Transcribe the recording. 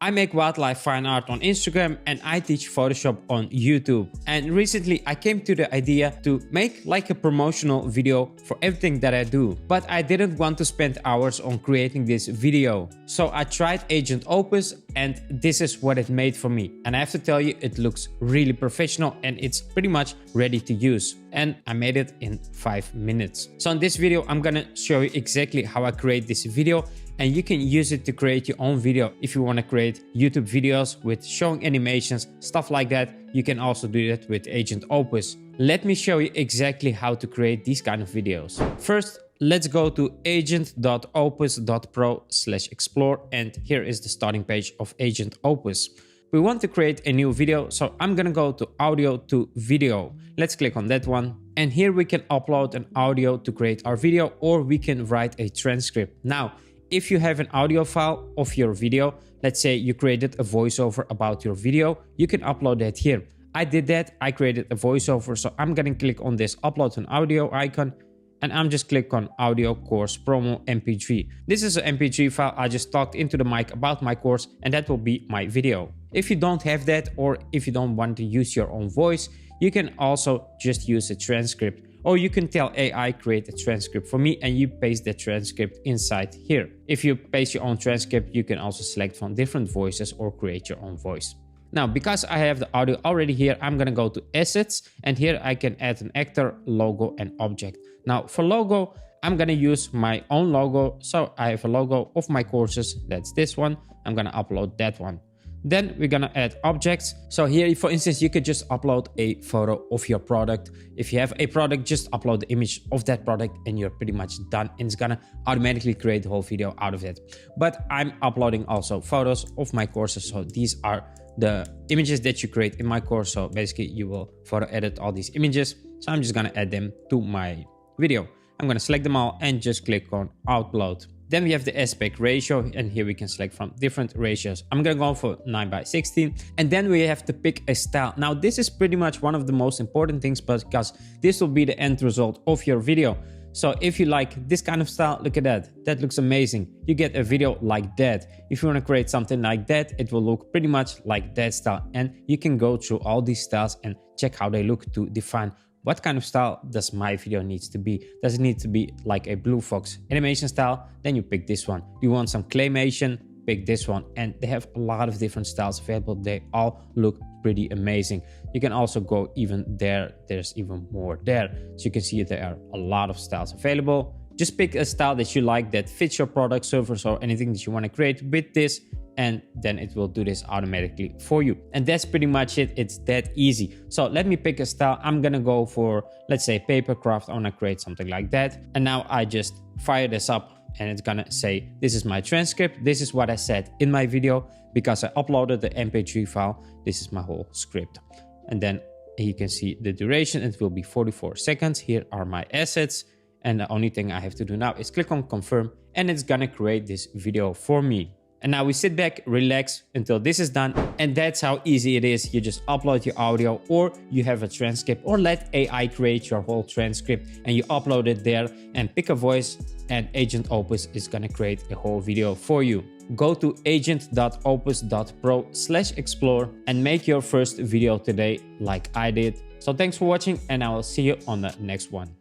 I make wildlife fine art on Instagram and I teach Photoshop on YouTube. And recently I came to the idea to make like a promotional video for everything that I do. But I didn't want to spend hours on creating this video. So I tried Agent Opus and this is what it made for me. And I have to tell you, it looks really professional and it's pretty much ready to use. And I made it in 5 minutes. So in this video, I'm gonna show you exactly how I create this video. And you can use it to create your own video. If you want to create YouTube videos with showing animations, stuff like that, you can also do that with Agent Opus. Let me show you exactly how to create these kind of videos. First, let's go to agent.opus.pro/explore, and here is the starting page of Agent Opus. We want to create a new video, so I'm gonna go to audio to video. Let's click on that one. And here we can upload an audio to create our video, or we can write a transcript. Now, if you have an audio file of your video, let's say you created a voiceover about your video, you can upload that here. I did that, I created a voiceover, so I'm gonna click on this upload an audio icon and I'm just click on audio course promo mp3. This is an mp3 file I just talked into the mic about my course and that will be my video. If you don't have that, or if you don't want to use your own voice, you can also just use a transcript. Or you can tell AI create a transcript for me and you paste the transcript inside here. If you paste your own transcript, you can also select from different voices or create your own voice. Now, because I have the audio already here, I'm gonna go to assets and here I can add an actor, logo and object. Now for logo, I'm gonna use my own logo. So I have a logo of my courses, that's this one. I'm gonna upload that one. Then we're gonna add objects. So here, for instance, you could just upload a photo of your product. If you have a product, just upload the image of that product and you're pretty much done. And it's gonna automatically create the whole video out of it. But I'm uploading also photos of my courses. So these are the images that you create in my course. So basically you will photo edit all these images. So I'm just gonna add them to my video. I'm gonna select them all and just click on upload. Then we have the aspect ratio and here we can select from different ratios. I'm gonna go for 9:16 and then we have to pick a style. Now this is pretty much one of the most important things because this will be the end result of your video. So if you like this kind of style, look at that. That looks amazing. You get a video like that. If you want to create something like that, it will look pretty much like that style. And you can go through all these styles and check how they look to define what kind of style does my video needs to be. Does it need to be like a Blue Fox animation style? Then you pick this one. You want some claymation? Pick this one. And they have a lot of different styles available. They all look pretty amazing. You can also go even there. There's even more there. So you can see there are a lot of styles available. Just pick a style that you like that fits your product, service, or anything that you want to create with this. And then it will do this automatically for you. And that's pretty much it. It's that easy. So let me pick a style. I'm gonna go for, let's say, paper craft. I wanna create something like that. And now I just fire this up and it's gonna say, this is my transcript. This is what I said in my video because I uploaded the MP3 file. This is my whole script. And then you can see the duration. It will be 44 seconds. Here are my assets. And the only thing I have to do now is click on confirm and it's gonna create this video for me. And now we sit back, relax until this is done. And that's how easy it is. You just upload your audio or you have a transcript or let AI create your whole transcript and you upload it there and pick a voice and Agent Opus is gonna create a whole video for you. Go to agent.opus.pro/explore and make your first video today like I did. So thanks for watching and I will see you on the next one.